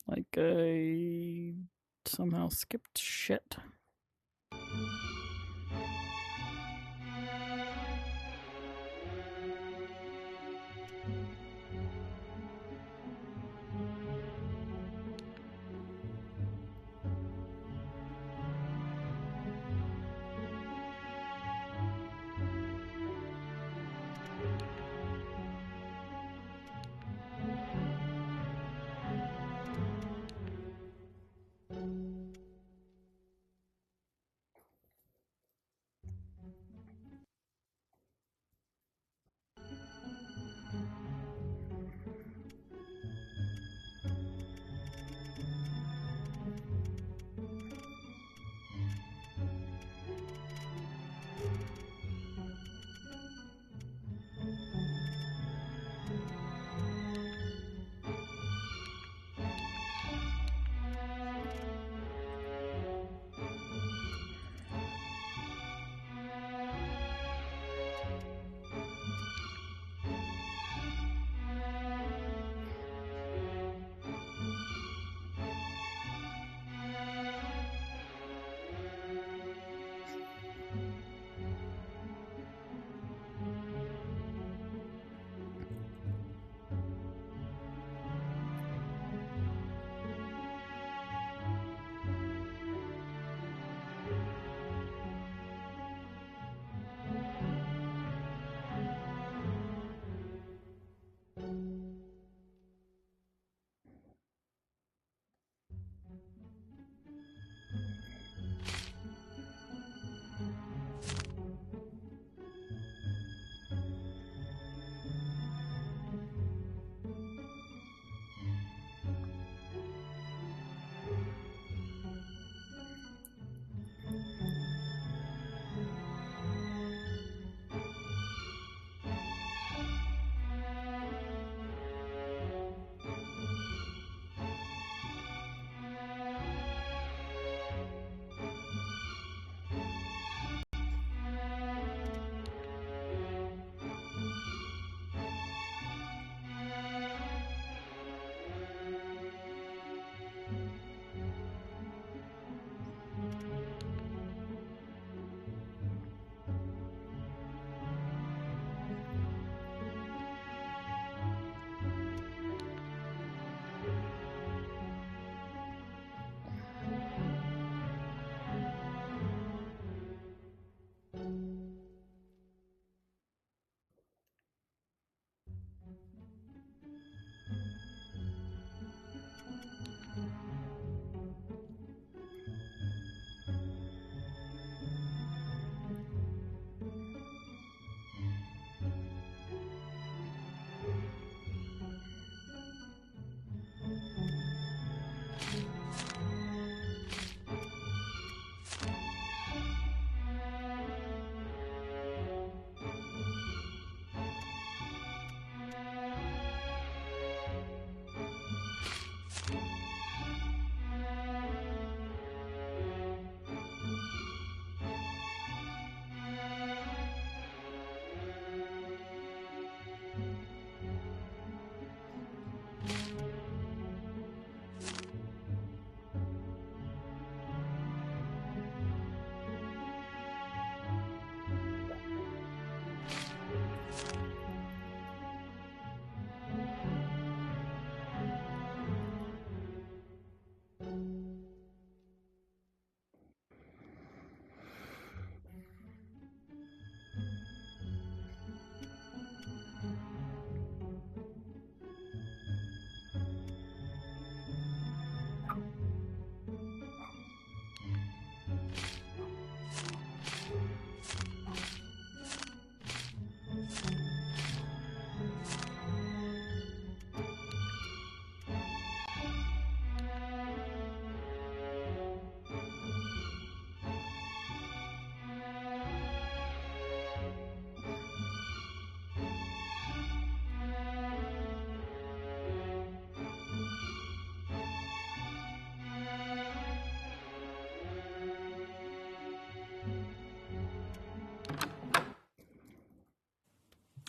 Like I somehow skipped shit.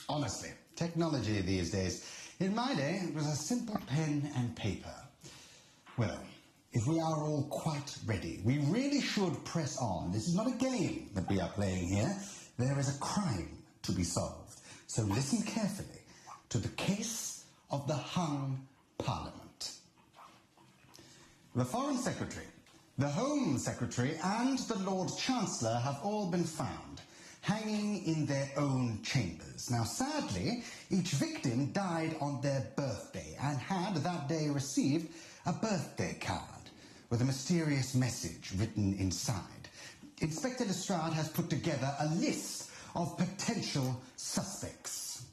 Honestly, technology these days. In my day, it was a simple pen and paper. Well, if we are all quite ready, we really should press on. This is not a game that we are playing here. There is a crime to be solved. So listen carefully to the case of the hung Parliament. The Foreign Secretary, the Home Secretary, and the Lord Chancellor have all been found hanging in their own chambers. Now, sadly, each victim died on their birthday and had that day received a birthday card with a mysterious message written inside. Inspector Lestrade has put together a list of potential suspects.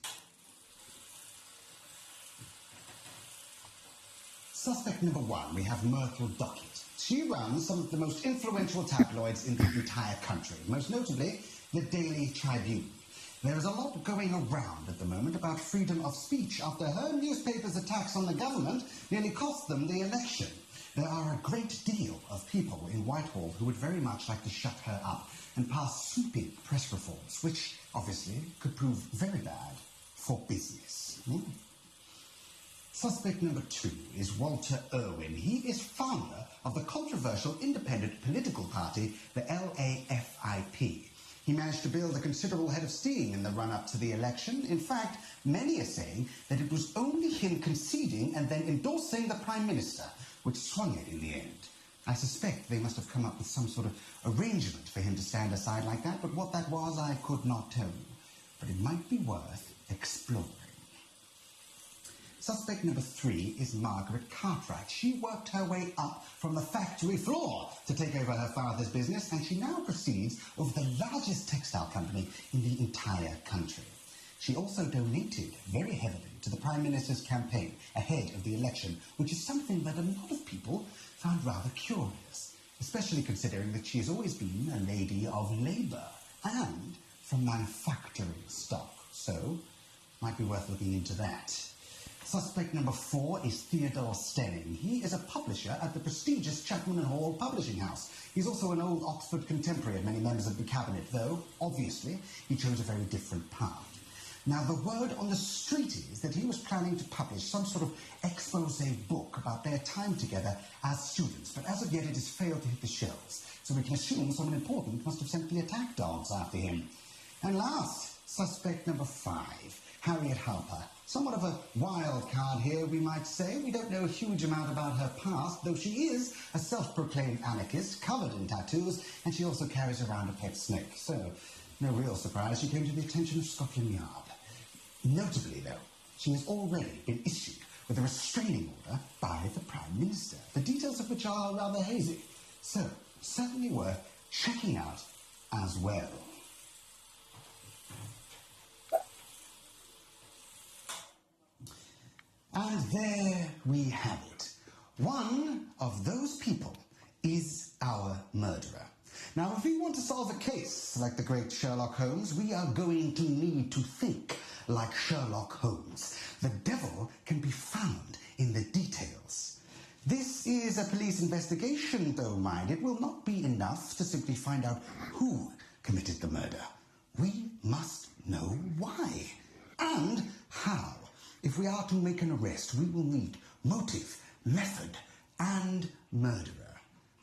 Suspect number 1, we have Myrtle Dockett. She runs some of the most influential tabloids in the entire country, most notably the Daily Tribune. There is a lot going around at the moment about freedom of speech after her newspaper's attacks on the government nearly cost them the election. There are a great deal of people in Whitehall who would very much like to shut her up and pass sweeping press reforms, which obviously could prove very bad for business. Suspect number 2 is Walter Irwin. He is founder of the controversial independent political party, the LAFIP. He managed to build a considerable head of steam in the run-up to the election. In fact, many are saying that it was only him conceding and then endorsing the Prime Minister which swung it in the end. I suspect they must have come up with some sort of arrangement for him to stand aside like that, but what that was I could not tell you. But it might be worth exploring. Suspect number 3 is Margaret Cartwright. She worked her way up from the factory floor to take over her father's business, and she now presides over the largest textile company in the entire country. She also donated very heavily to the Prime Minister's campaign ahead of the election, which is something that a lot of people found rather curious, especially considering that she has always been a lady of labour and from manufacturing stock. So, might be worth looking into that. Suspect number 4 is Theodore Stenning. He is a publisher at the prestigious Chapman & Hall Publishing House. He's also an old Oxford contemporary of many members of the cabinet, though, obviously, he chose a very different path. Now, the word on the street is that he was planning to publish some sort of expose book about their time together as students, but as of yet it has failed to hit the shelves, so we can assume someone important must have sent the attack dogs after him. And last, suspect number 5, Harriet Harper. Somewhat of a wild card here, we might say. We don't know a huge amount about her past, though she is a self-proclaimed anarchist, covered in tattoos, and she also carries around a pet snake. So, no real surprise she came to the attention of Scotland Yard. Notably, though, she has already been issued with a restraining order by the Prime Minister, the details of which are rather hazy. So, certainly worth checking out as well. And there we have it. One of those people is our murderer. Now, if we want to solve a case like the great Sherlock Holmes, we are going to need to think like Sherlock Holmes. The devil can be found in the details. This is a police investigation, though, mind. It will not be enough to simply find out who committed the murder. We must know why and how. If we are to make an arrest, we will need motive, method, and murderer.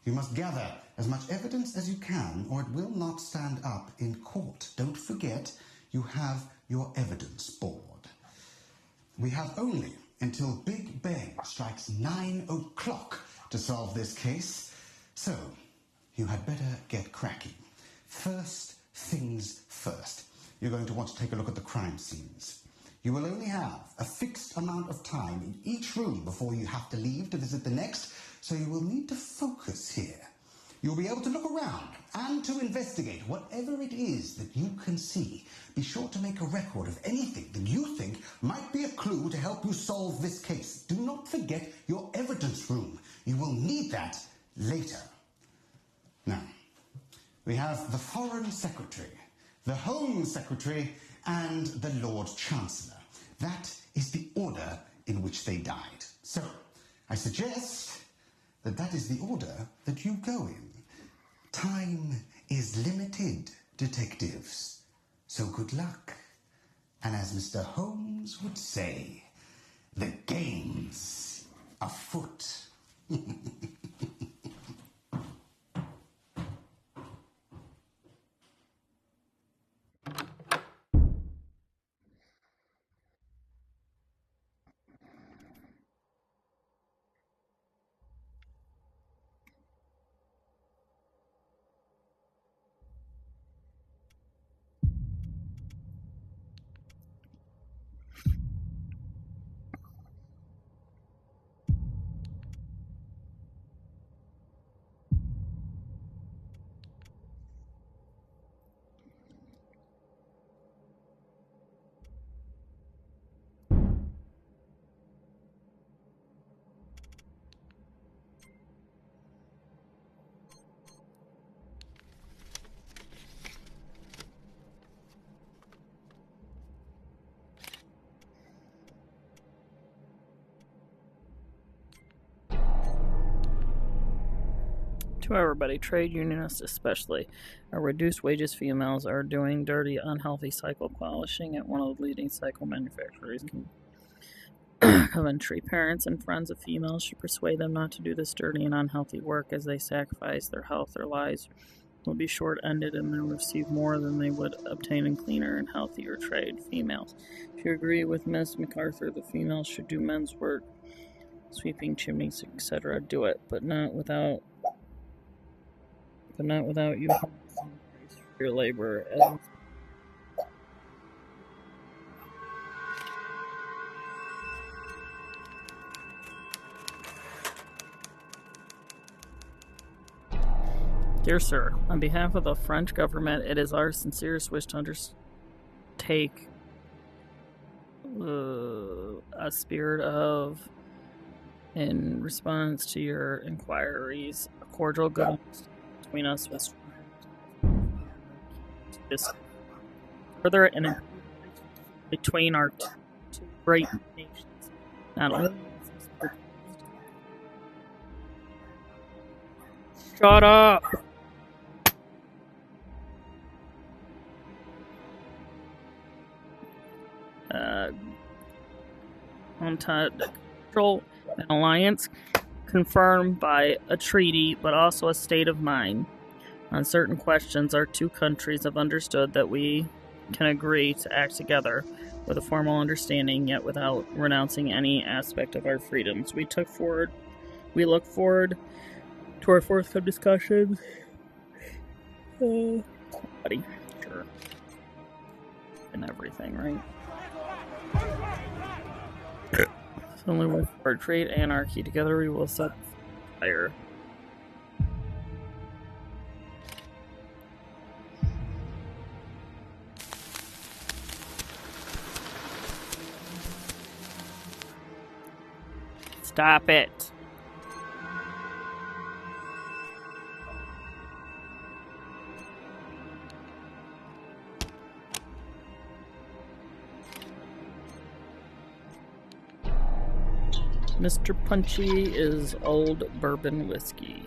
You must gather as much evidence as you can, or it will not stand up in court. Don't forget, you have your evidence board. We have only until Big Ben strikes 9 o'clock to solve this case, so you had better get cracking. First things first. You're going to want to take a look at the crime scenes. You will only have a fixed amount of time in each room before you have to leave to visit the next, so you will need to focus here. You'll be able to look around and to investigate whatever it is that you can see. Be sure to make a record of anything that you think might be a clue to help you solve this case. Do not forget your evidence room. You will need that later. Now, we have the Foreign Secretary, the Home Secretary, and the Lord Chancellor. That is the order in which they died. So, I suggest that that is the order that you go in. Time is limited, detectives. So good luck. And as Mr. Holmes would say, the game's afoot. To everybody, trade unionists especially, reduced wages females are doing dirty, unhealthy cycle polishing at one of the leading cycle manufacturers. Coventry parents and friends of females should persuade them not to do this dirty and unhealthy work, as they sacrifice their health. Their lives will be short-ended, and they'll receive more than they would obtain in cleaner and healthier trade. Females, if you agree with Miss MacArthur, the females should do men's work, sweeping chimneys, etc. Do it, but not without you for your labor. Dear Sir, on behalf of the French government, it is our sincerest wish to undertake a spirit of, in response to your inquiries, a cordial good between us was this further and between our two great nations. Not only shut up. An alliance confirmed by a treaty, but also a state of mind. On certain questions, our two countries have understood that we can agree to act together with a formal understanding, yet without renouncing any aspect of our freedoms. We look forward to our forthcoming discussions. Buddy, sure. And everything, right? Only with our trade anarchy together we will set fire. Stop it. Mr. Punchy is old bourbon whiskey.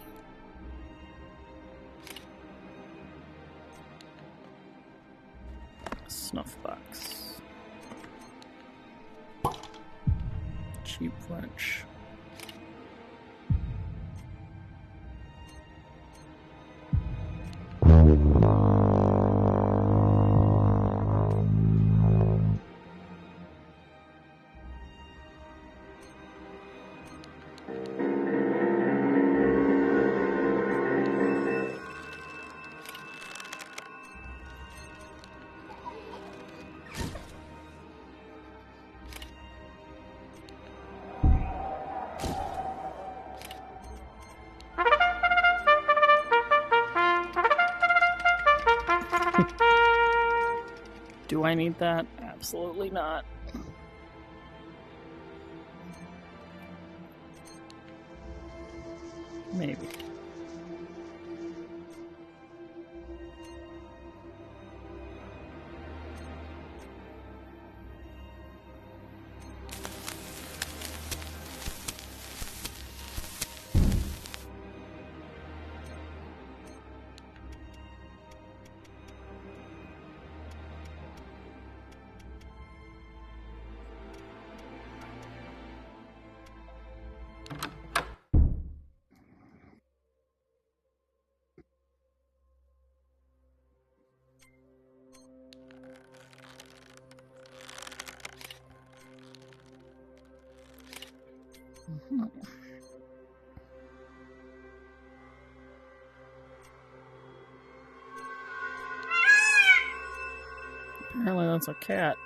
Snuff box. Cheap French. Do I need that? Absolutely not. Maybe. Apparently that's a cat.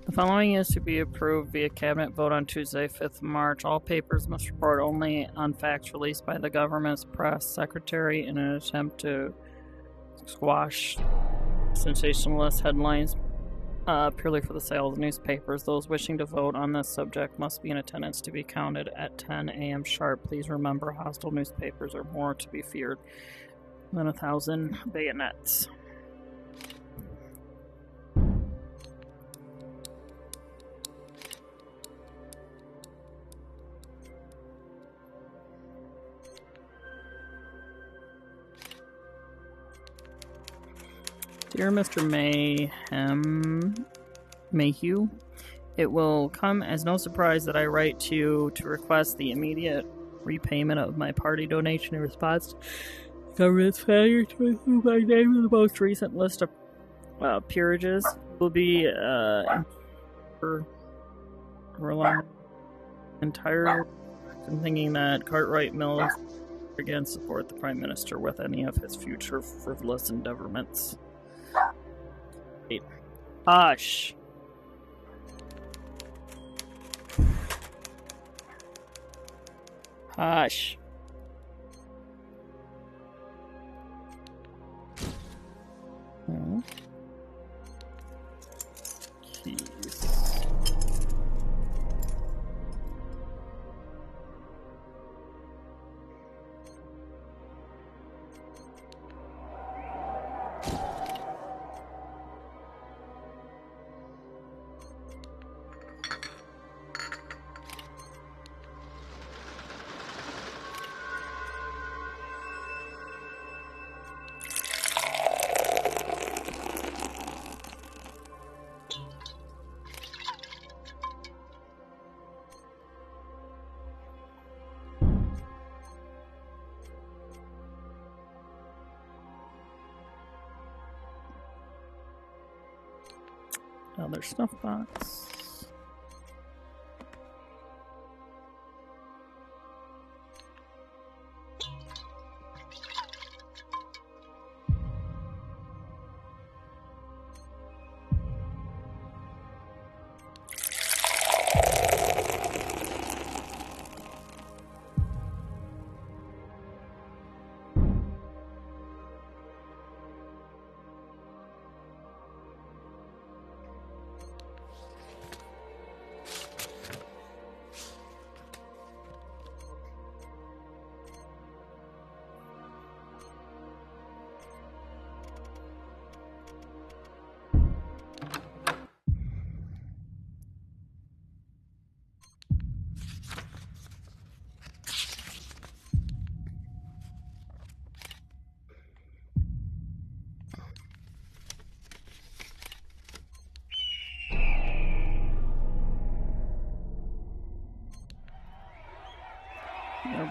The following is to be approved via cabinet vote on Tuesday, 5th March. All papers must report only on facts released by the government's press secretary in an attempt to squash sensationalist headlines purely for the sale of the newspapers. Those wishing to vote on this subject must be in attendance to be counted at 10 a.m. sharp. Please remember, hostile newspapers are more to be feared than 1,000 bayonets. Dear Mr. Mayhew, it will come as no surprise that I write to you to request the immediate repayment of my party donation in response to the government's failure to include my name in the most recent list of peerages. Will be entire in thinking that Cartwright Mills again support the Prime Minister with any of his future frivolous endeavorments. Hush. Hush. Oh. Keys. Another snuff box.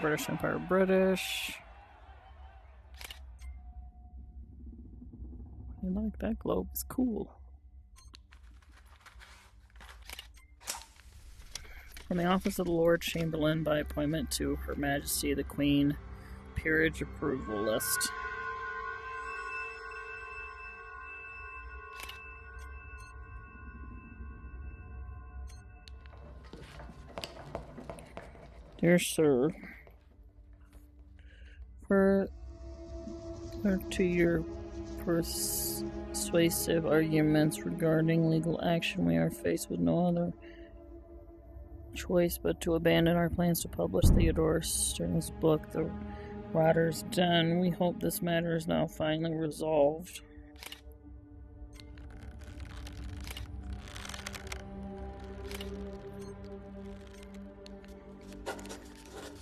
British Empire, British. I like that globe, it's cool. From the office of the Lord Chamberlain by appointment to Her Majesty the Queen, peerage approval list. Dear Sir, further to your persuasive arguments regarding legal action, we are faced with no other choice but to abandon our plans to publish Theodore Stern's book, The Rotter's Den. We hope this matter is now finally resolved.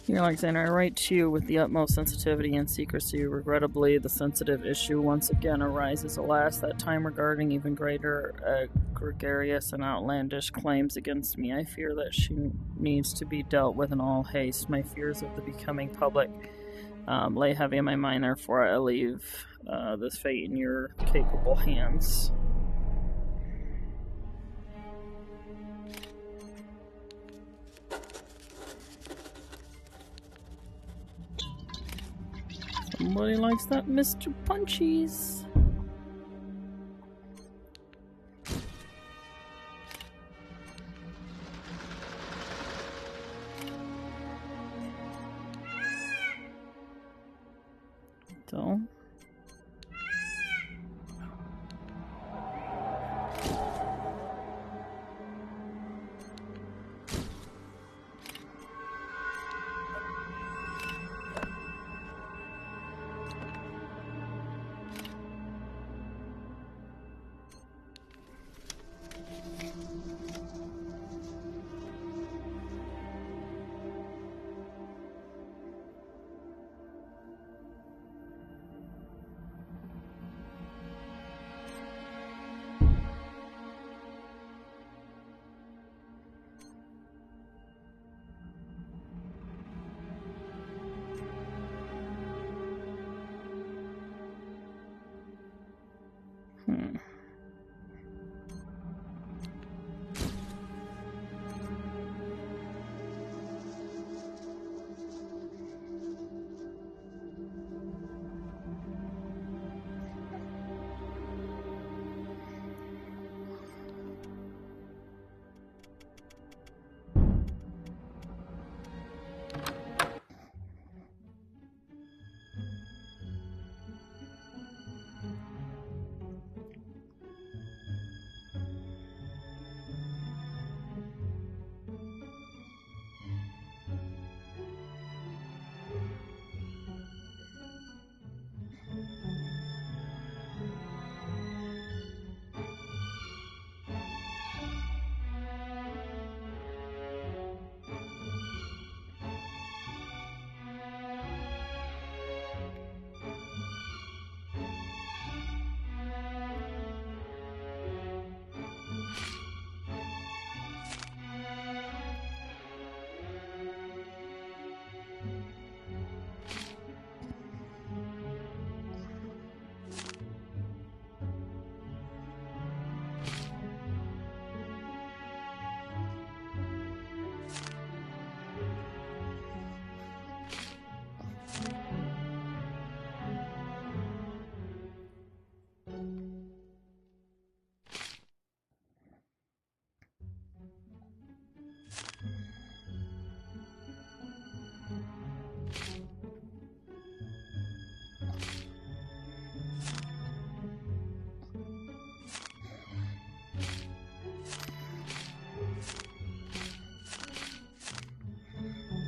Dear Alexander, I write to you with the utmost sensitivity and secrecy. Regrettably, the sensitive issue once again arises. Alas, that time regarding even greater, gregarious and outlandish claims against me. I fear that she needs to be dealt with in all haste. My fears of the becoming public Lay heavy on my mind, therefore I leave this fate in your capable hands. Somebody likes that Mr. Punchies. So.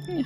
Yeah.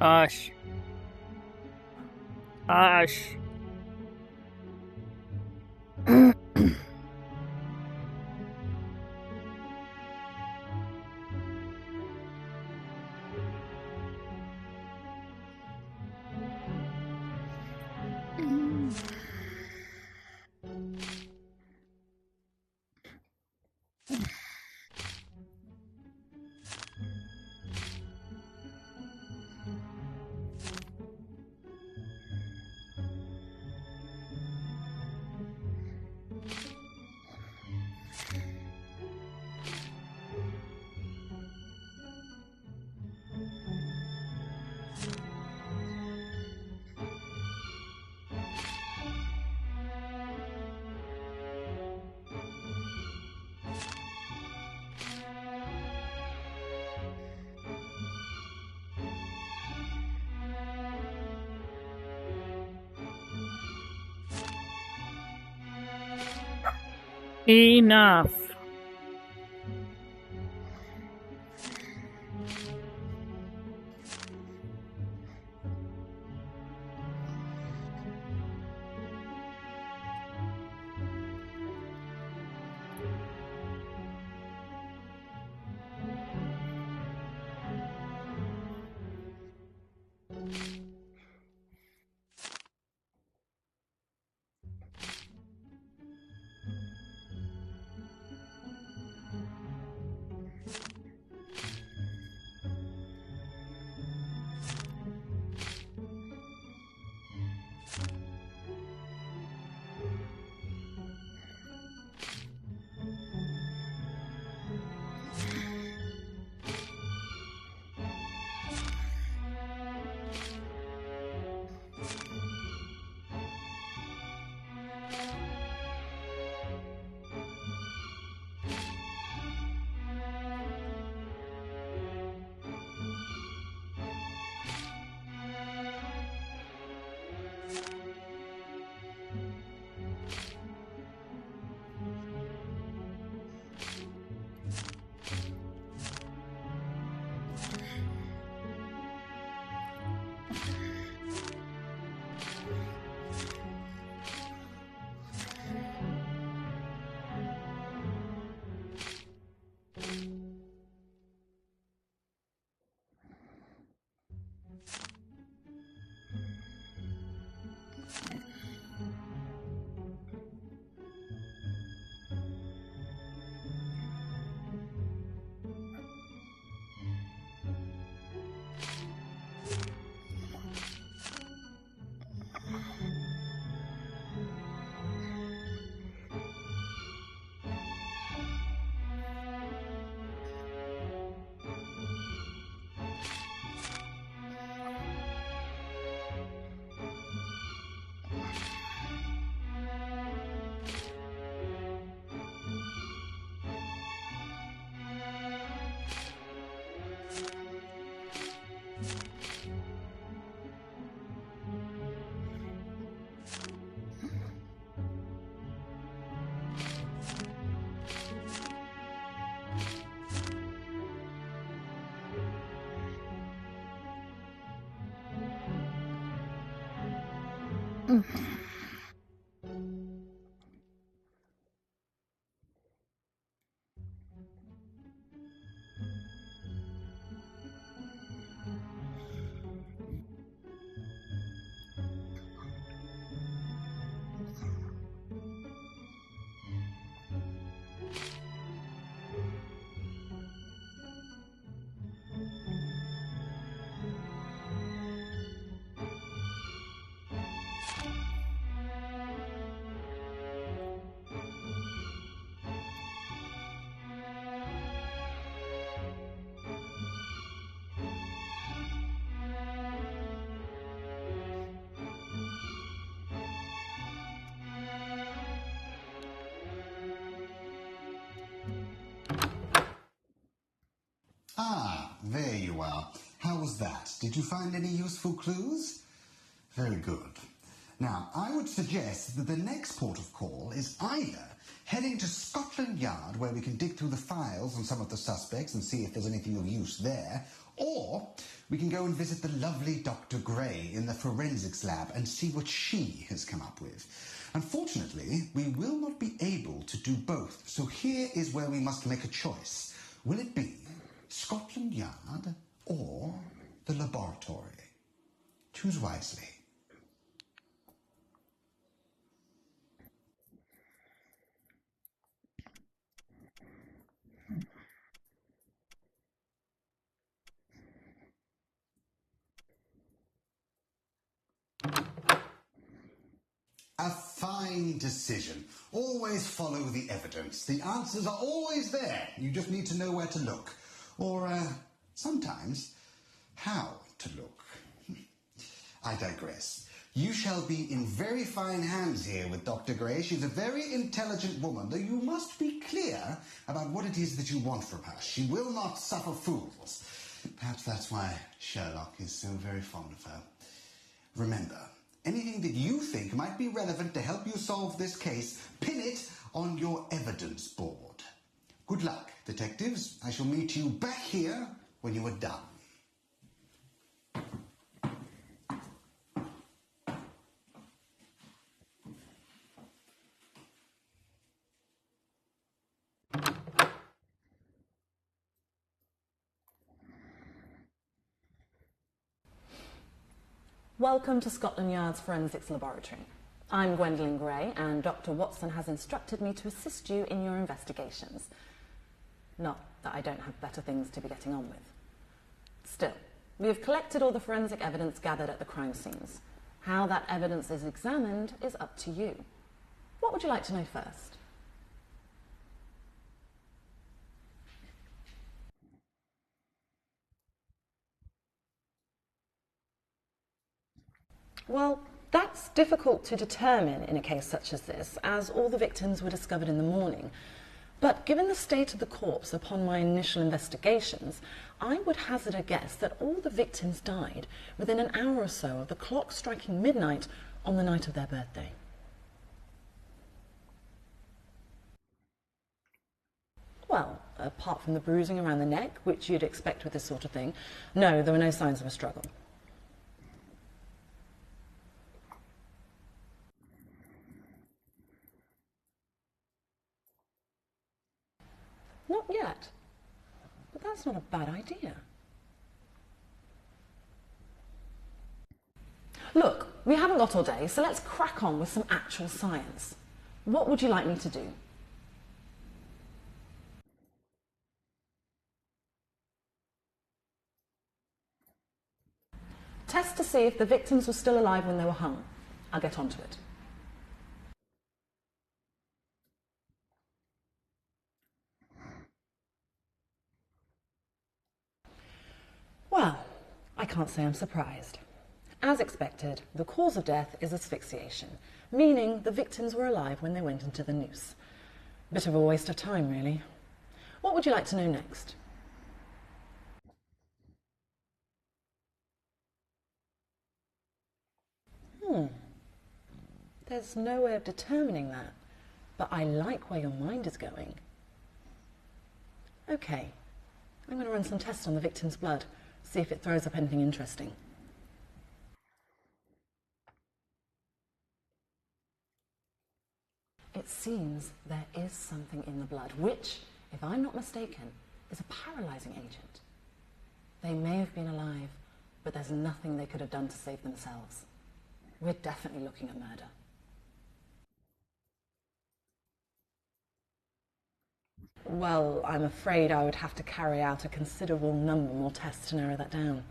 Ush. Ush. Enough. Ah, there you are. How was that? Did you find any useful clues? Very good. Now, I would suggest that the next port of call is either heading to Scotland Yard, where we can dig through the files on some of the suspects and see if there's anything of use there, Or we can go and visit the lovely Dr. Gray in the forensics lab and see what she has come up with. Unfortunately, we will not be able to do both, so here is where we must make a choice. Will it be Scotland Yard or the laboratory? Choose wisely. A fine decision. Always follow the evidence. The answers are always there. You just need to know where to look. Or, sometimes, how to look. I digress. You shall be in very fine hands here with Dr. Gray. She's a very intelligent woman, though you must be clear about what it is that you want from her. She will not suffer fools. Perhaps that's why Sherlock is so very fond of her. Remember, anything that you think might be relevant to help you solve this case, pin it on your evidence board. Good luck, detectives. I shall meet you back here when you are done. Welcome to Scotland Yard's Forensics Laboratory. I'm Gwendolyn Gray, and Dr. Watson has instructed me to assist you in your investigations. Not that I don't have better things to be getting on with. Still, we have collected all the forensic evidence gathered at the crime scenes. How that evidence is examined is up to you. What would you like to know first? Well, that's difficult to determine in a case such as this, as all the victims were discovered in the morning. But given the state of the corpse upon my initial investigations, I would hazard a guess that all the victims died within an hour or so of the clock striking midnight on the night of their birthday. Well, apart from the bruising around the neck, which you'd expect with this sort of thing, no, there were no signs of a struggle. Not yet. But that's not a bad idea. Look, we haven't got all day, so let's crack on with some actual science. What would you like me to do? Test to see if the victims were still alive when they were hung. I'll get onto it. Well, I can't say I'm surprised. As expected, the cause of death is asphyxiation, meaning the victims were alive when they went into the noose. Bit of a waste of time, really. What would you like to know next? There's no way of determining that, but I like where your mind is going. Okay, I'm going to run some tests on the victim's blood, see if it throws up anything interesting. It seems there is something in the blood, which, if I'm not mistaken, is a paralysing agent. They may have been alive, but there's nothing they could have done to save themselves. We're definitely looking at murder. Well, I'm afraid I would have to carry out a considerable number more tests to narrow that down.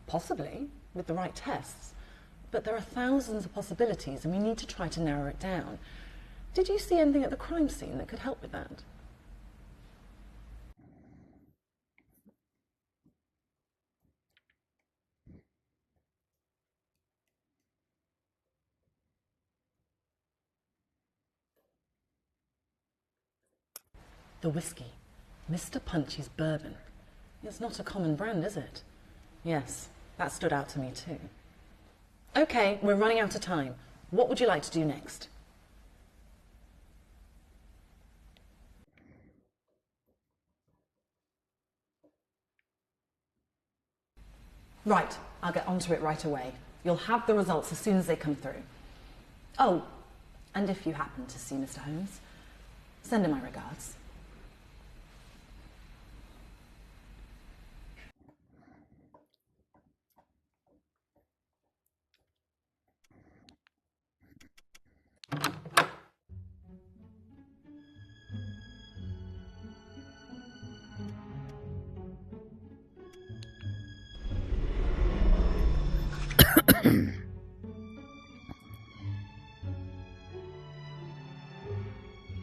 Possibly, with the right tests. But there are thousands of possibilities and we need to try to narrow it down. Did you see anything at the crime scene that could help with that? The whiskey. Mr. Punchy's bourbon. It's not a common brand, is it? Yes, that stood out to me too. Okay, we're running out of time. What would you like to do next? Right, I'll get onto it right away. You'll have the results as soon as they come through. Oh, and if you happen to see Mr. Holmes, send him my regards.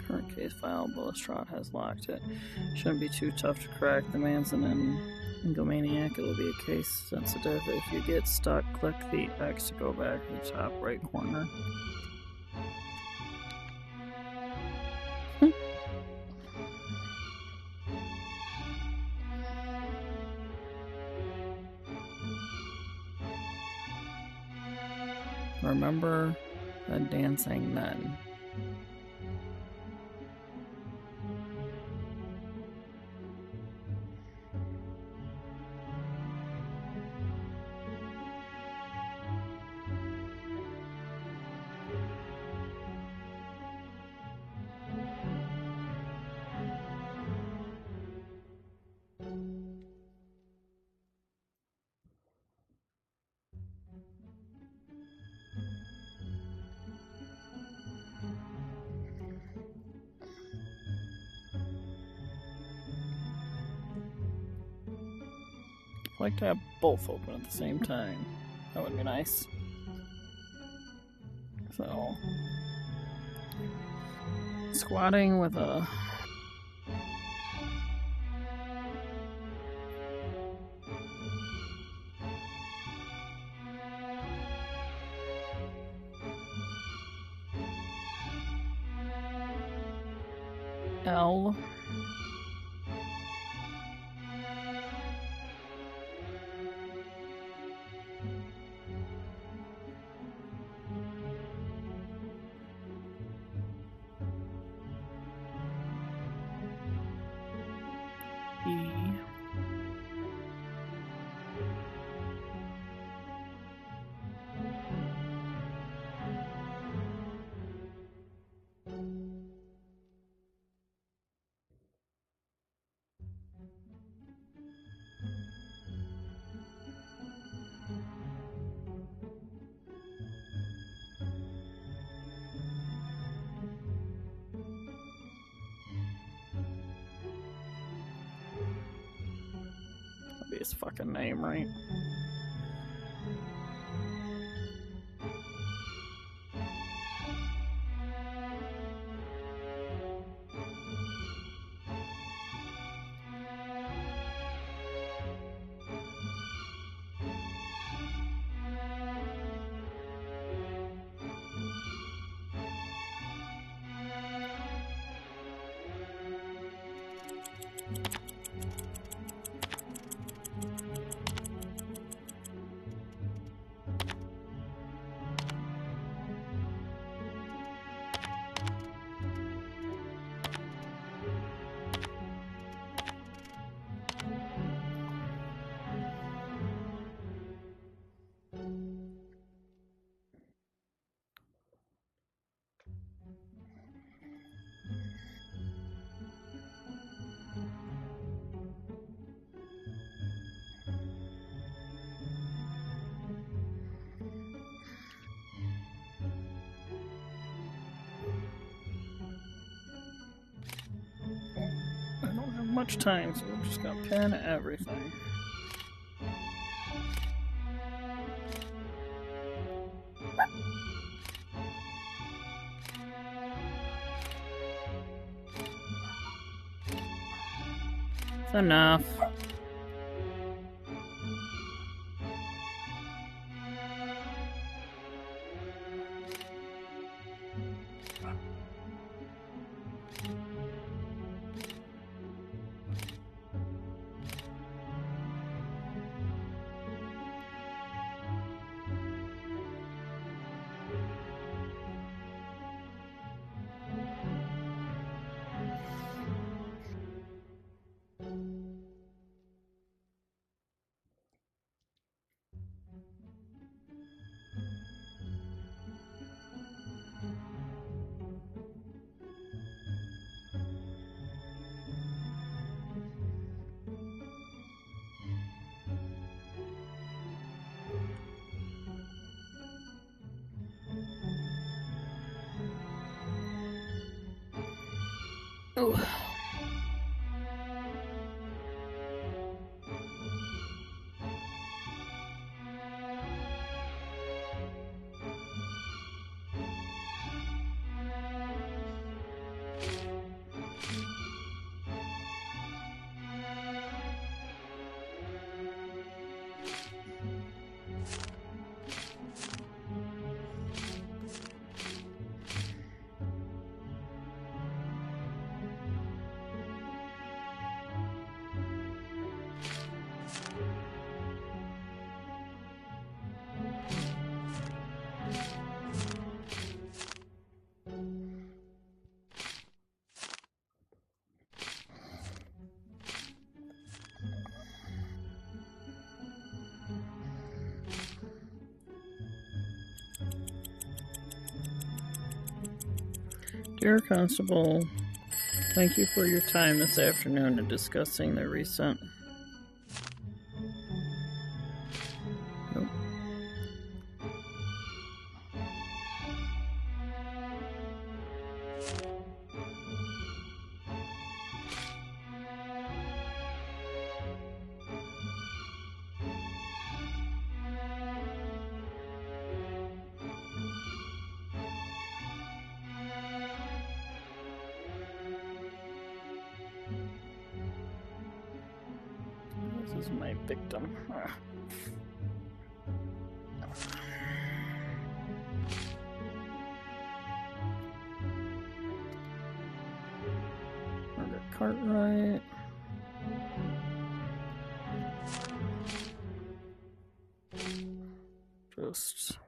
Current case file, Bullestrode has locked it. Shouldn't be too tough to crack. The man's an egomaniac. It will be a case sensitive. If you get stuck, click the X to go back to the top right corner. Remember the dancing men. I'd like to have both open at the same time. That would be nice. So, squatting with a L. E. That'd be his fucking name, right? I don't have much time, so we're just gonna pen everything. It's enough. Oh. Dear Constable, thank you for your time this afternoon in discussing the recent... Nope. This is my victim. Murder Cartwright. Just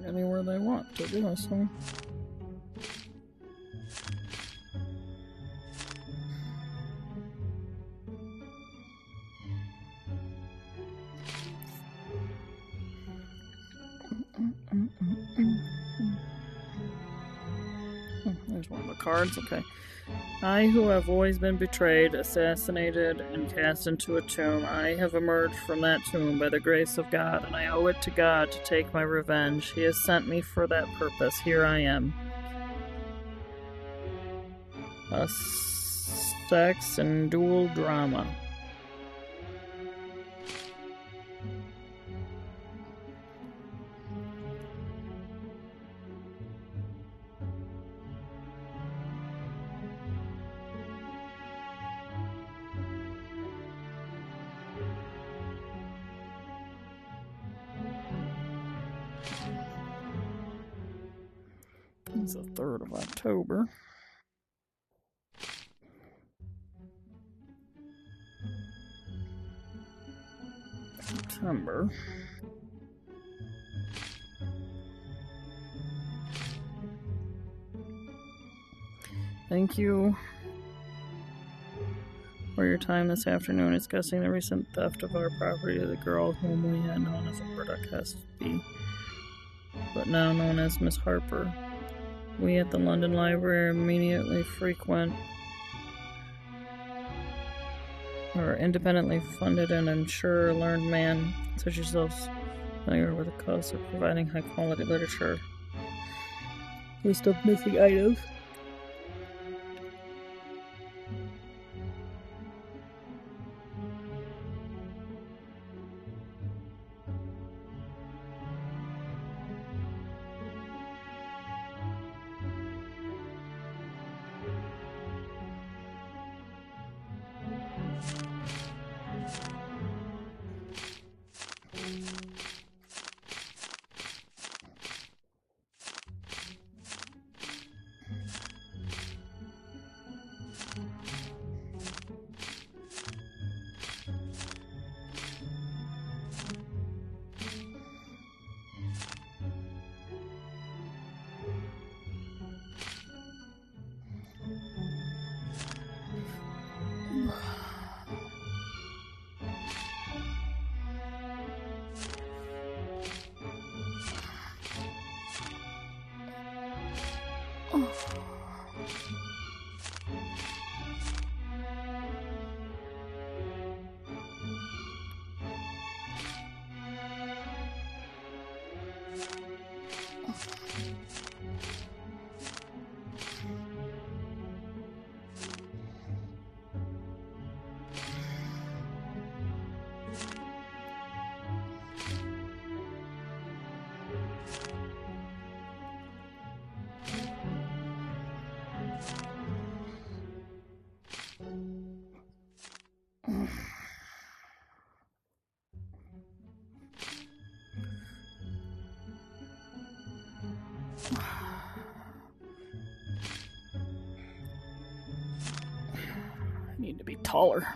anywhere they want to do this one. There's one of the cards, okay. I, who have always been betrayed, assassinated, and cast into a tomb, I have emerged from that tomb by the grace of God, and I owe it to God to take my revenge. He has sent me for that purpose. Here I am. A sex and dual drama. It's the 3rd of October. September. Thank you for your time this afternoon discussing the recent theft of our property of the girl whom we had known as Alberta Casby, but now known as Miss Harper. We at the London Library immediately frequent or independently funded and ensure a learned man such as yourselves familiar with the cost of providing high quality literature. List of missing items. I need to be taller.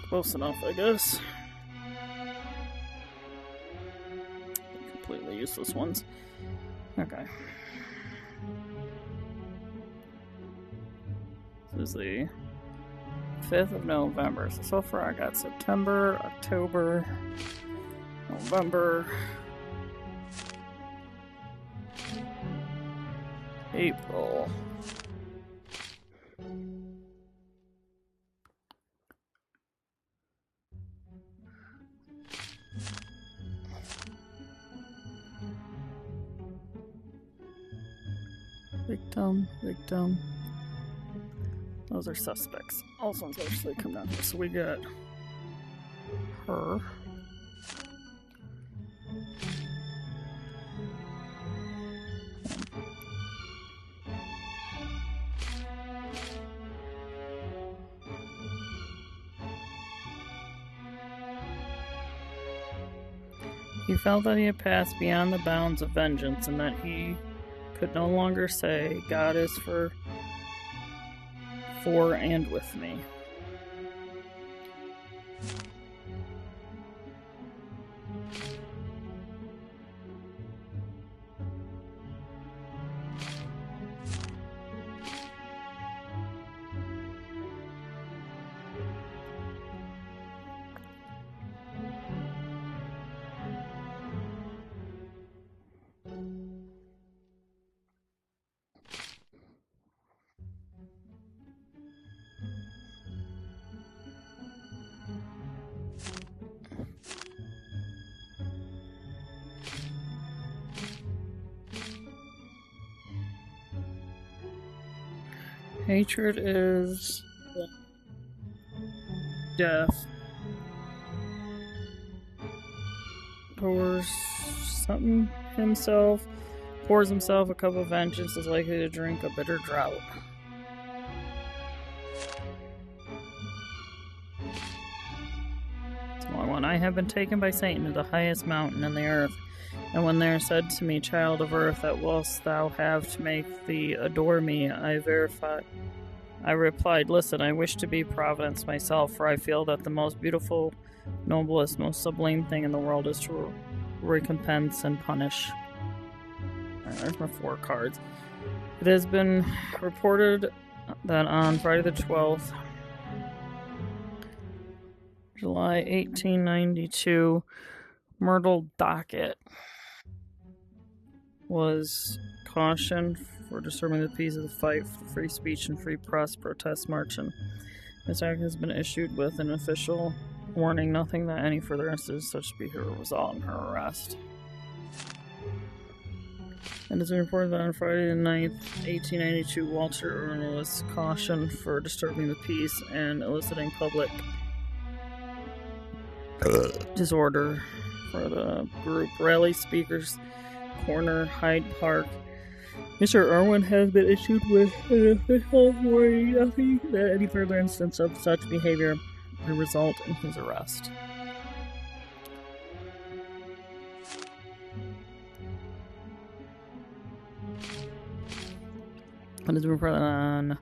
Close enough, I guess. Completely useless ones. Okay. This is the 5th of November. So far I got September, October, November, April. Victim. Those are suspects. Also, unfortunately, come down here. So we got her. He felt that he had passed beyond the bounds of vengeance and that he could no longer say, God is for and with me. Hatred is death. Pours himself a cup of vengeance, is likely to drink a bitter draught. It's a long one. I have been taken by Satan to the highest mountain in the earth, and when there said to me, Child of earth, that wilt thou have to make thee adore me, I replied, Listen, I wish to be Providence myself, for I feel that the most beautiful, noblest, most sublime thing in the world is to recompense and punish. There's my 4 cards. It has been reported that on Friday the 12th, July 1892, Myrtle Dockett was cautioned for disturbing the peace of the fight for free speech and free press protest march, and this act has been issued with an official warning nothing that any further instances of such behavior will result in her arrest. It has been reported that on Friday the 9th, 1892, Walter Earl was cautioned for disturbing the peace and eliciting public disorder for the group Rally Speakers Corner, Hyde Park. Mr. Irwin has been issued with an official warning nothing that any further instance of such behavior will result in his arrest. It has been reported on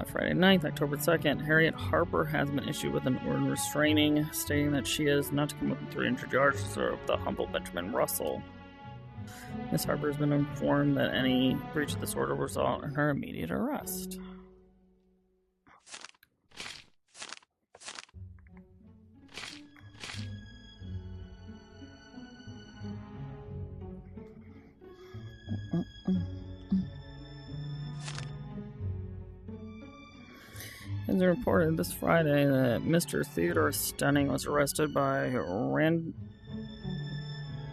Friday 9th, October 2nd, Harriet Harper has been issued with an order restraining, stating that she is not to come within 300 yards of the humble Benjamin Russell. Miss Harper has been informed that any breach of this order will result in her immediate arrest. It is reported this Friday that Mr. Theodore Stunning was arrested by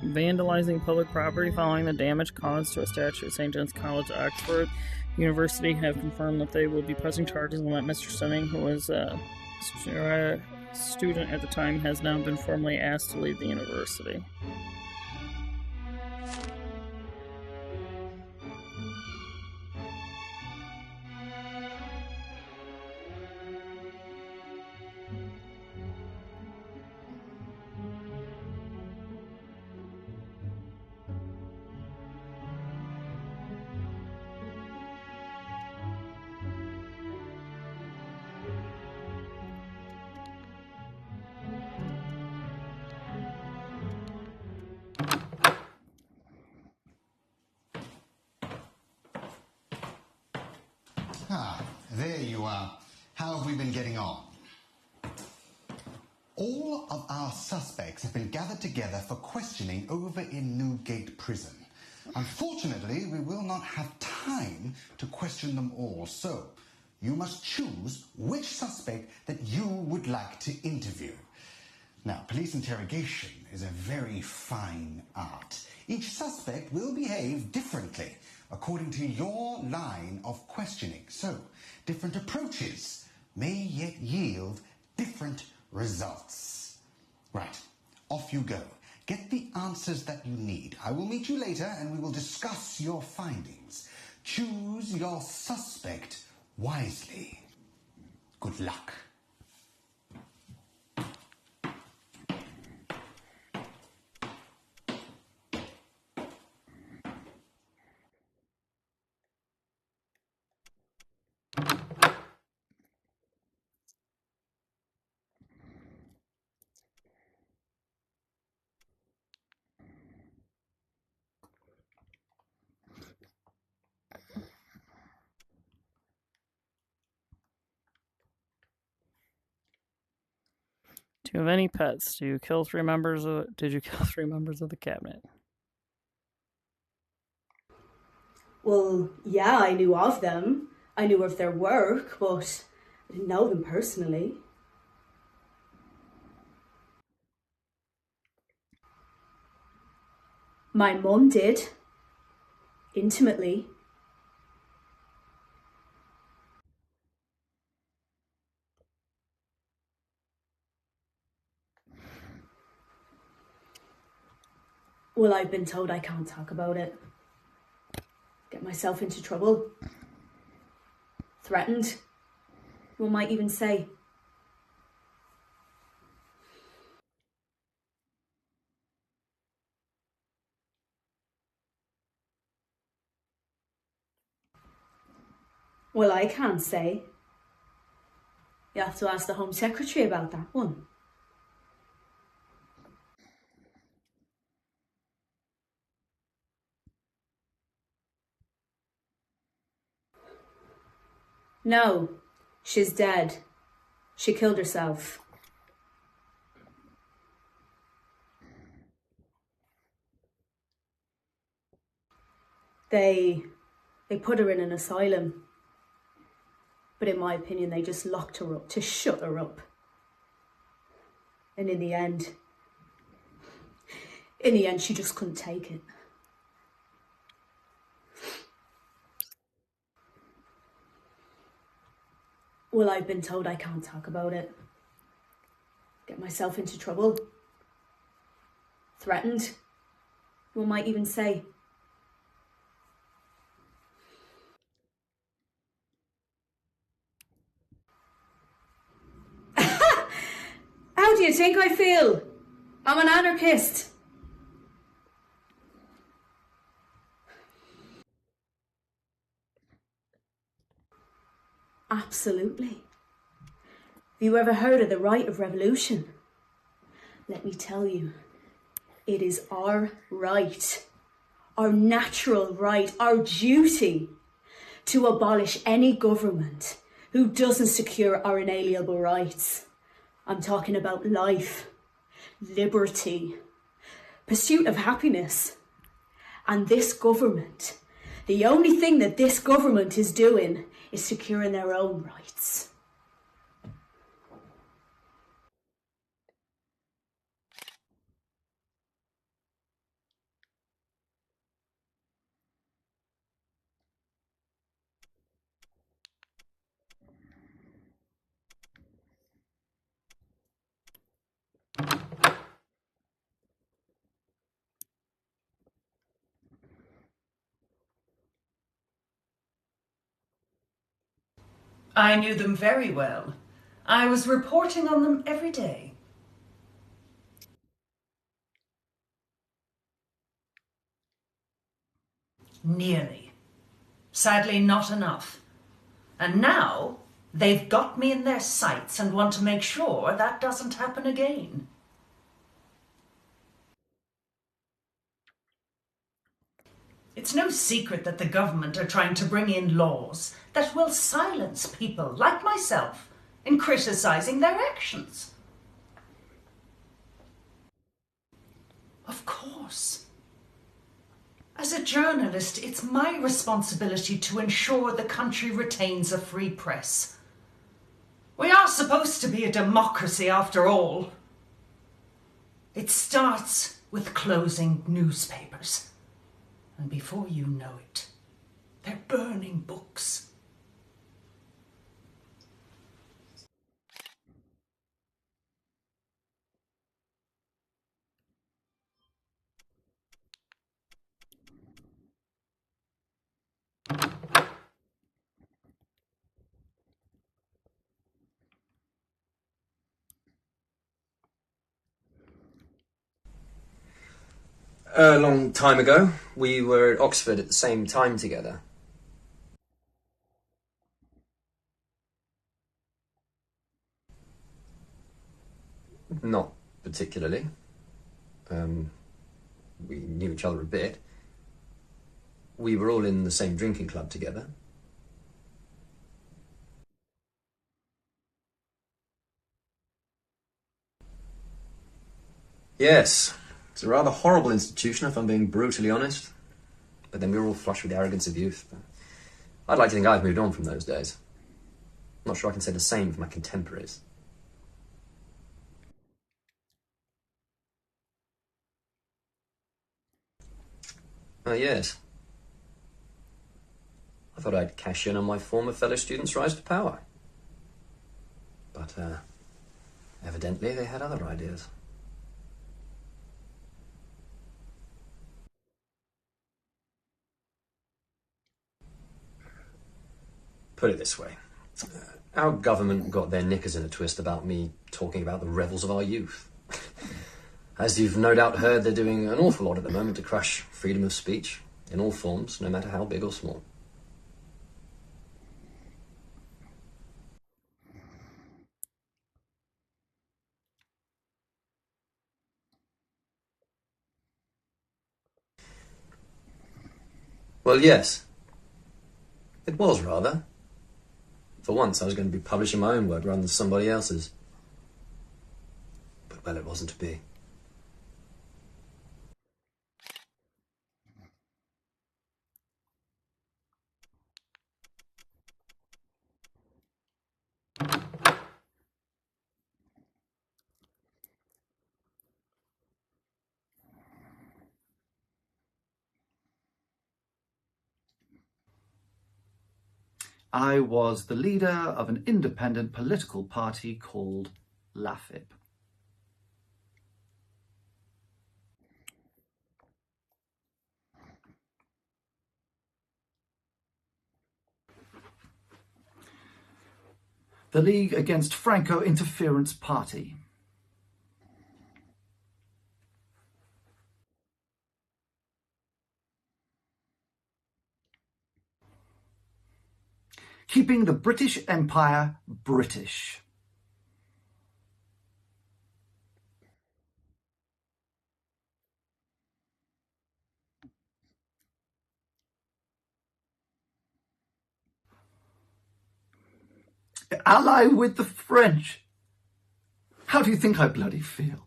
vandalizing public property following the damage caused to a statue at St. John's College, Oxford University have confirmed that they will be pressing charges and that Mr. Stunning, who was a student at the time, has now been formally asked to leave the university. Ah, there you are. How have we been getting on? All of our suspects have been gathered together for questioning over in Newgate Prison. Unfortunately, we will not have time to question them all, so you must choose which suspect that you would like to interview. Now, police interrogation is a very fine art. Each suspect will behave differently according to your line of questioning. So, different approaches may yet yield different results. Right, off you go. Get the answers that you need. I will meet you later and we will discuss your findings. Choose your suspect wisely. Good luck. Do you have any pets? Did you kill 3 members of the cabinet? Well, yeah, I knew of them. I knew of their work, but I didn't know them personally. My mum did. Intimately. Well, I've been told I can't talk about it. Get myself into trouble. Threatened. One might even say. Well, I can't say. You have to ask the Home Secretary about that one. No, she's dead. She killed herself. They put her in an asylum. But in my opinion, they just locked her up to shut her up. And in the end, she just couldn't take it. Well, I've been told I can't talk about it. Get myself into trouble. Threatened. One might even say. How do you think I feel? I'm an anarchist. Absolutely. Have you ever heard of the right of revolution? Let me tell you, it is our right, our natural right, our duty to abolish any government who doesn't secure our inalienable rights. I'm talking about life, liberty, pursuit of happiness. And this government, the only thing that this government is doing is securing their own rights. I knew them very well. I was reporting on them every day. Nearly. Sadly, not enough. And now they've got me in their sights and want to make sure that doesn't happen again. It's no secret that the government are trying to bring in laws that will silence people like myself in criticizing their actions. Of course. As a journalist, it's my responsibility to ensure the country retains a free press. We are supposed to be a democracy after all. It starts with closing newspapers. And before you know it, they're burning books. A long time ago, we were at Oxford at the same time together. Not particularly. We knew each other a bit. We were all in the same drinking club together. Yes, it's a rather horrible institution if I'm being brutally honest. But then we were all flushed with the arrogance of youth. I'd like to think I've moved on from those days. I'm not sure I can say the same for my contemporaries. Oh, yes. I thought I'd cash in on my former fellow students' rise to power. But, evidently they had other ideas. Put it this way. Our government got their knickers in a twist about me talking about the revels of our youth. As you've no doubt heard, they're doing an awful lot at the moment to crush freedom of speech in all forms, no matter how big or small. Well, yes. It was, rather. For once, I was going to be publishing my own work rather than somebody else's. But, well, it wasn't to be. I was the leader of an independent political party called LAFIP. The League Against Franco Interference Party. Keeping the British Empire British. Ally with the French. How do you think I bloody feel?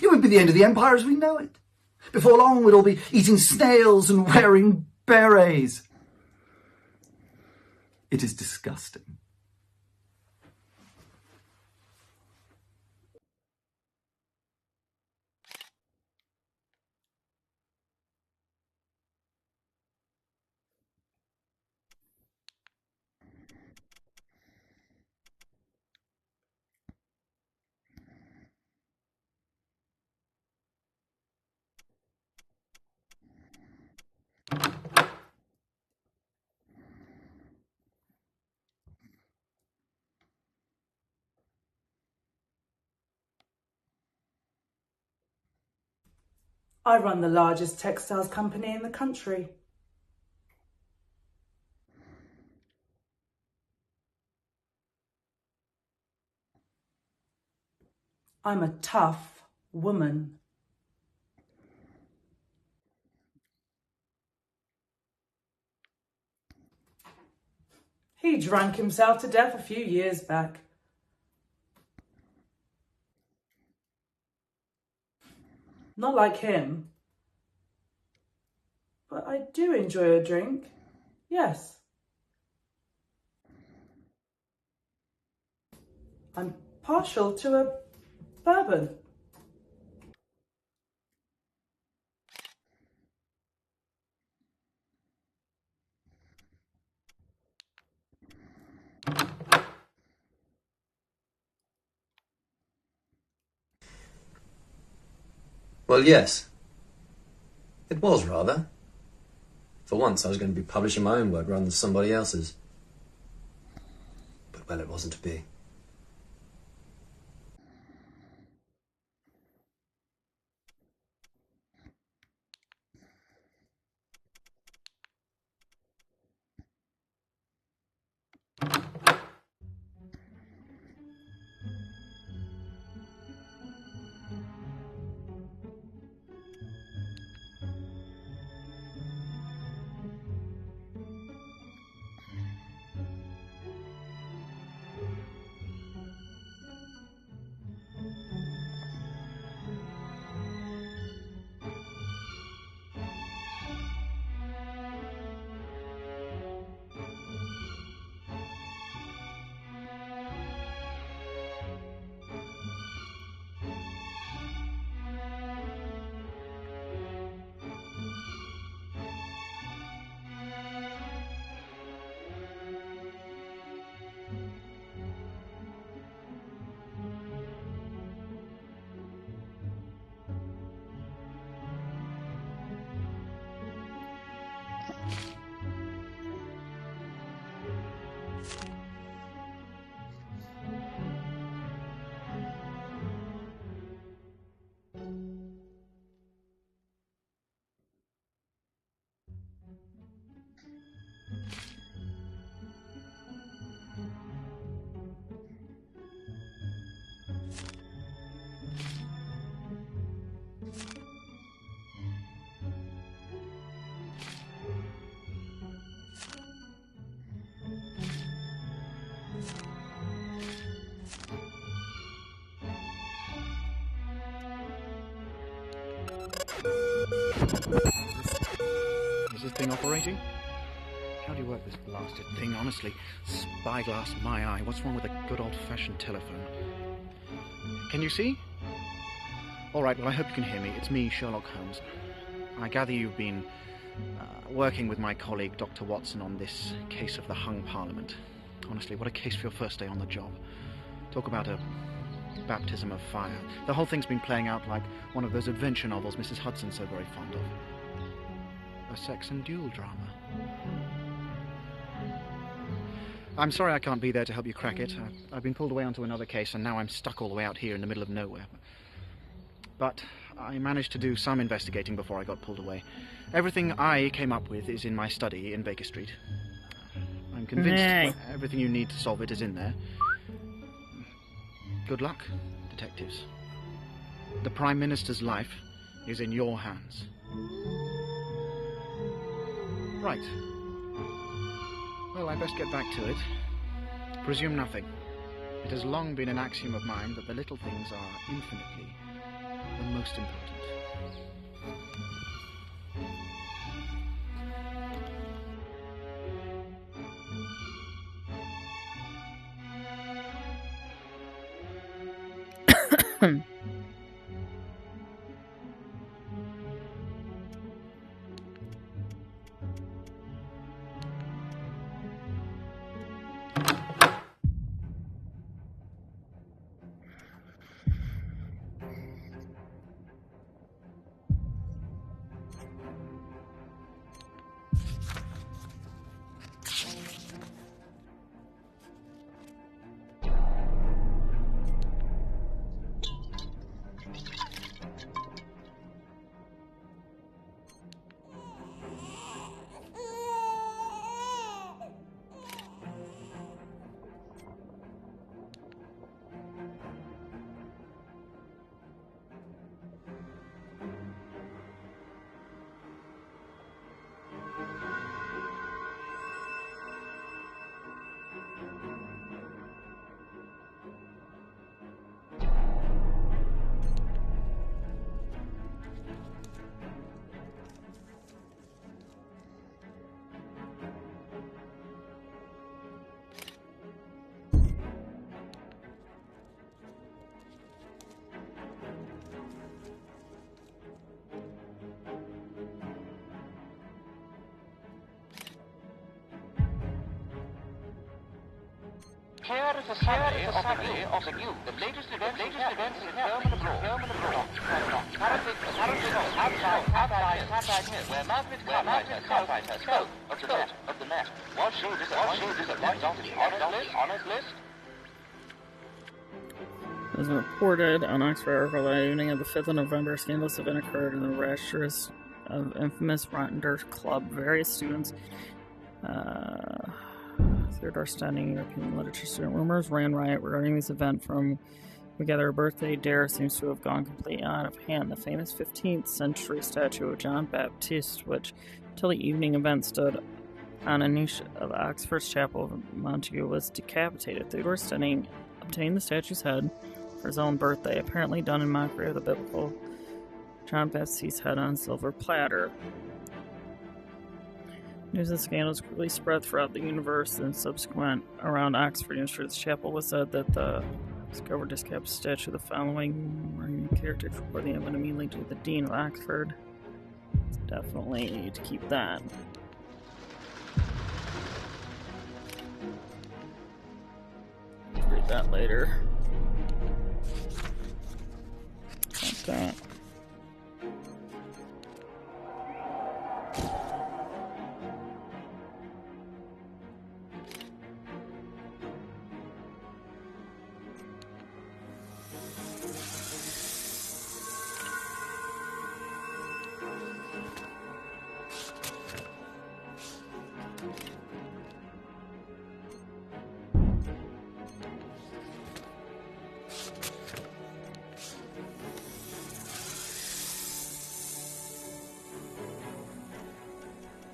It would be the end of the empire as we know it. Before long, we'd all be eating snails and wearing berets. It is disgusting. I run the largest textiles company in the country. I'm a tough woman. He drank himself to death a few years back. Not like him. But I do enjoy a drink. Yes. I'm partial to a bourbon. Well, yes. It was, rather. For once, I was going to be publishing my own work rather than somebody else's. But, well, it wasn't to be. Is this thing operating? How do you work this blasted thing, honestly? Spyglass my eye. What's wrong with a good old-fashioned telephone? Can you see? All right, well, I hope you can hear me. It's me, Sherlock Holmes. I gather you've been working with my colleague, Dr. Watson, on this case of the hung Parliament. Honestly, what a case for your first day on the job. Talk about a baptism of fire. The whole thing's been playing out like one of those adventure novels Mrs. Hudson's so very fond of. A sex and duel drama. I'm sorry I can't be there to help you crack it. I've been pulled away onto another case, and now I'm stuck all the way out here in the middle of nowhere. But I managed to do some investigating before I got pulled away. Everything I came up with is in my study in Baker Street. I'm convinced everything you need to solve it is in there. Good luck, detectives. The Prime Minister's life is in your hands. Right. Well, I best get back to it. Presume nothing. It has long been an axiom of mine that the little things are infinitely the most important. Here is a summary of the news. The latest events in home and abroad. Currently outside here, where Margaret Cartwright spoke of the matter. Was she disappointed on the honors list? It was reported on Oxford Article that evening of the 5th of November, a scandalous event occurred in the restaurant of infamous Rotten Dirt Club. Various students, third-door studying European literature student, rumors ran riot regarding this event. From together, a birthday dare seems to have gone completely out of hand. The famous 15th century statue of John Baptist, which till the evening event stood on a niche of Oxford's chapel of Montague, was decapitated. Theodore Studying obtained the statue's head for his own birthday, apparently done in mockery of the biblical John Baptist's head on a silver platter. News of the scandals quickly spread throughout the universe and subsequent around Oxford University's chapel. Was said that the discovered discapitated statue the following morning character for the event immediately to the Dean of Oxford. Definitely need to keep that. Read that later. Like that.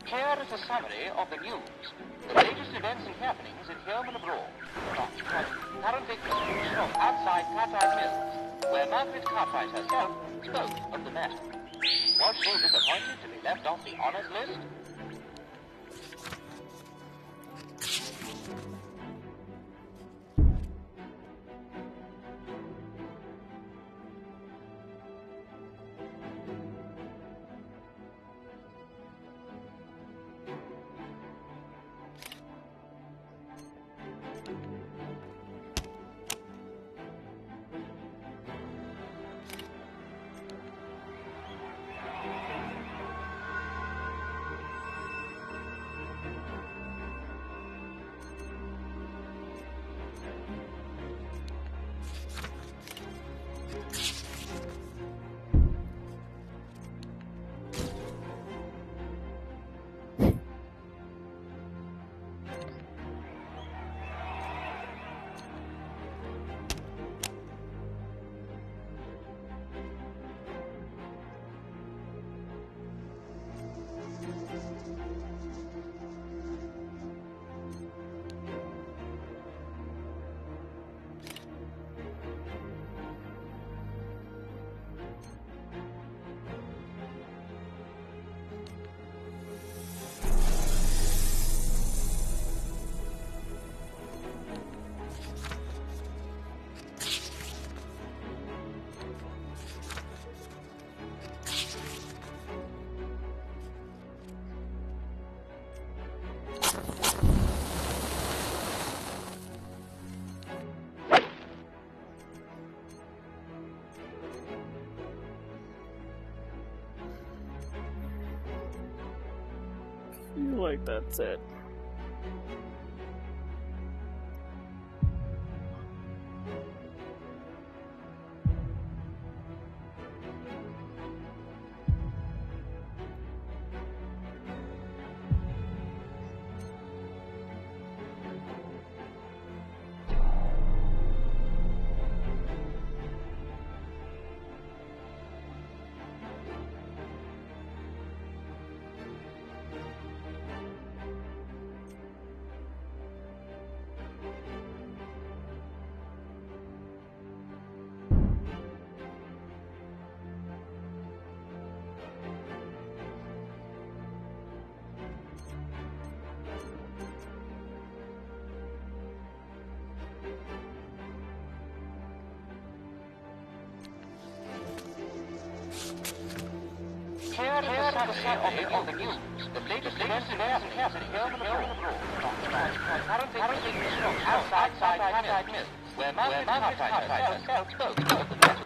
Here is a summary of the news. The latest events and happenings in home and abroad. Currently outside Cartwright Mills, where Margaret Cartwright herself spoke of the matter. Was she disappointed to be left off the honours list? feel like that's it. summary of the news. The latest events happening here and abroad. Currently taking place outside Cartwright Mills, where Margaret Cartwright herself spoke of the matter.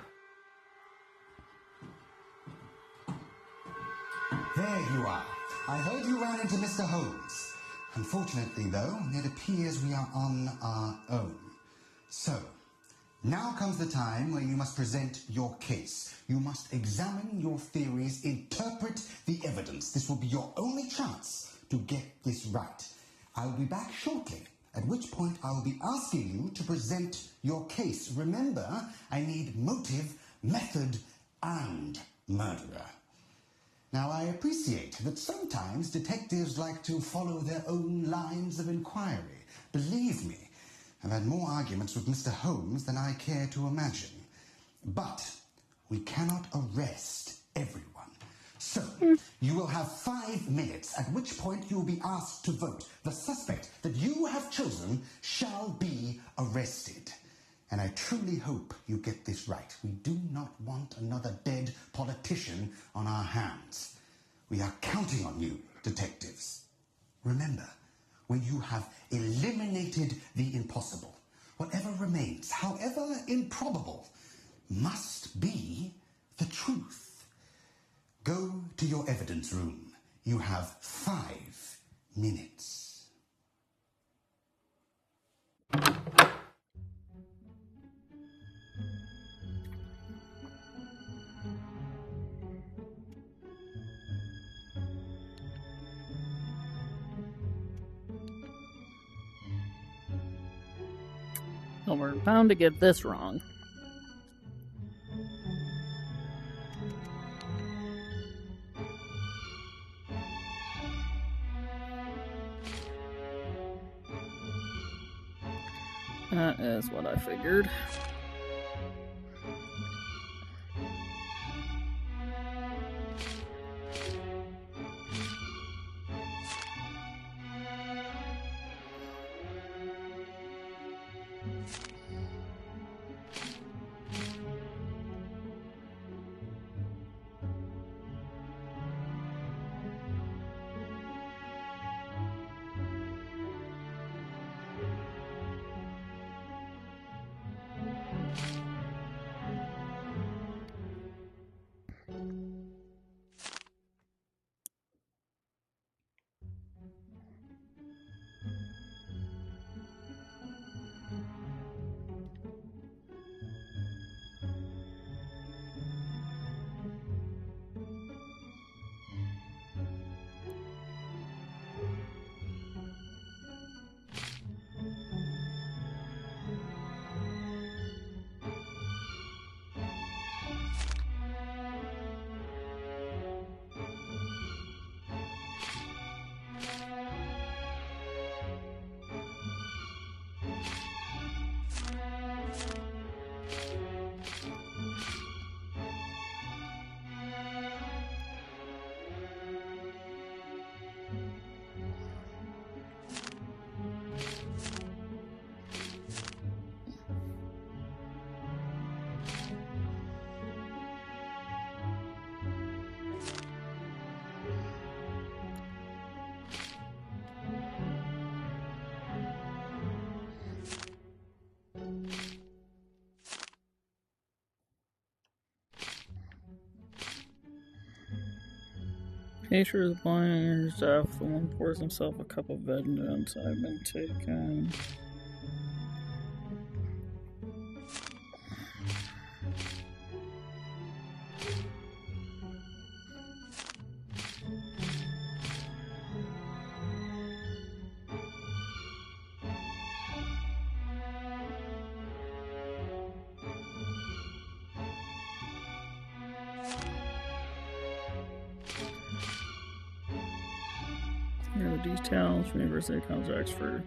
There you are. I heard you ran into Mr. Holmes. Unfortunately, though, it appears we are on our own. So, now comes the time where you must present your case. You must examine your theories, interpret the evidence. This will be your only chance to get this right. I'll be back shortly, at which point I'll be asking you to present your case. Remember, I need motive, method, and murderer. Now, I appreciate that sometimes detectives like to follow their own lines of inquiry. Believe me, I've had more arguments with Mr. Holmes than I care to imagine. But we cannot arrest everyone. So, you will have 5 minutes, at which point you will be asked to vote. The suspect that you have chosen shall be arrested. And I truly hope you get this right. We do not want another dead politician on our hands. We are counting on you, detectives. Remember, when you have eliminated the impossible, whatever remains, however improbable, must be the truth. Go to your evidence room. You have 5 minutes. Well, we're bound to get this wrong. That is what I figured. Patient is blind and nears death. The one pours himself a cup of vengeance. I've been taken. Here are the details from University of College Oxford.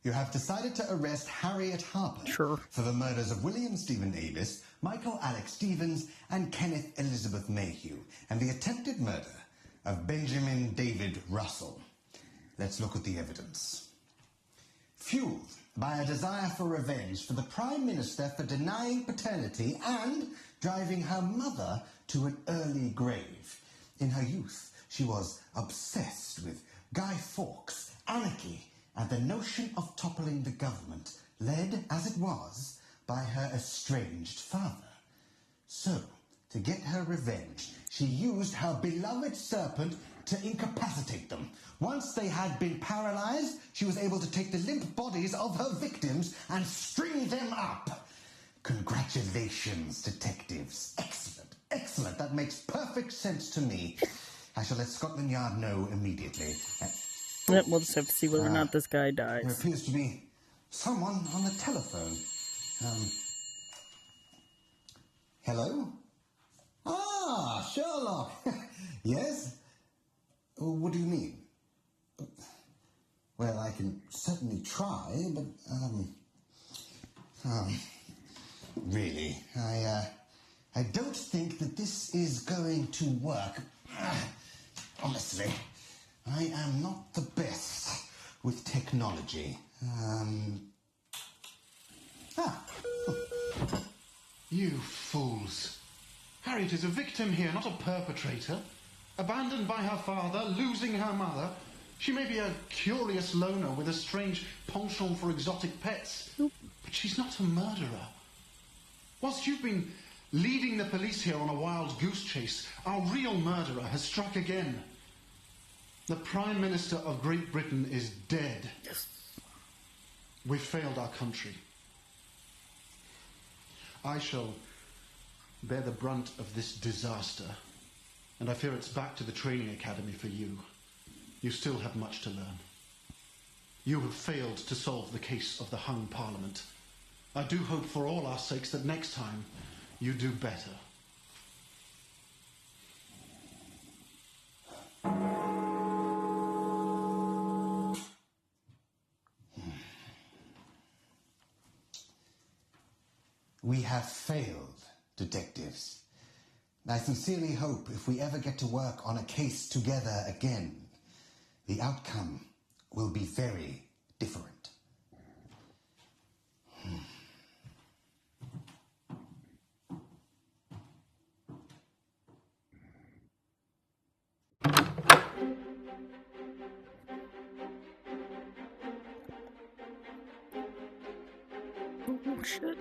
You have decided to arrest Harriet Harper Sure. for the murders of William Stephen Avis, Michael Alex Stevens, and Kenneth Elizabeth Mayhew, and the attempted murder of Benjamin David Russell. Let's look at the evidence. Fueled by a desire for revenge for the Prime Minister for denying paternity and driving her mother to an early grave. In her youth, she was obsessed with Guy Fawkes, anarchy, and the notion of toppling the government, led, as it was, by her estranged father. So, to get her revenge, she used her beloved serpent to incapacitate them. Once they had been paralyzed, she was able to take the limp bodies of her victims and string them up. Congratulations, detectives. Excellent, excellent. That makes perfect sense to me. I shall let Scotland Yard know immediately. Yep, we'll just have to see whether or not this guy There dies. appears to be someone on the telephone. Hello? Ah, Sherlock. Yes? What do you mean? Well, I can certainly try, but, really, I don't think that this is going to work. Honestly, I am not the best with technology. You fools. Harriet is a victim here, not a perpetrator. Abandoned by her father, losing her mother. She may be a curious loner with a strange penchant for exotic pets, but she's not a murderer. Whilst you've been leading the police here on a wild goose chase, our real murderer has struck again. The Prime Minister of Great Britain is dead. Yes. We've failed our country. I shall bear the brunt of this disaster, and I fear it's back to the training academy for you. You still have much to learn. You have failed to solve the case of the hung Parliament. I do hope for all our sakes that next time you do better. We have failed, detectives. I sincerely hope if we ever get to work on a case together again, the outcome will be very different. Oh, shit.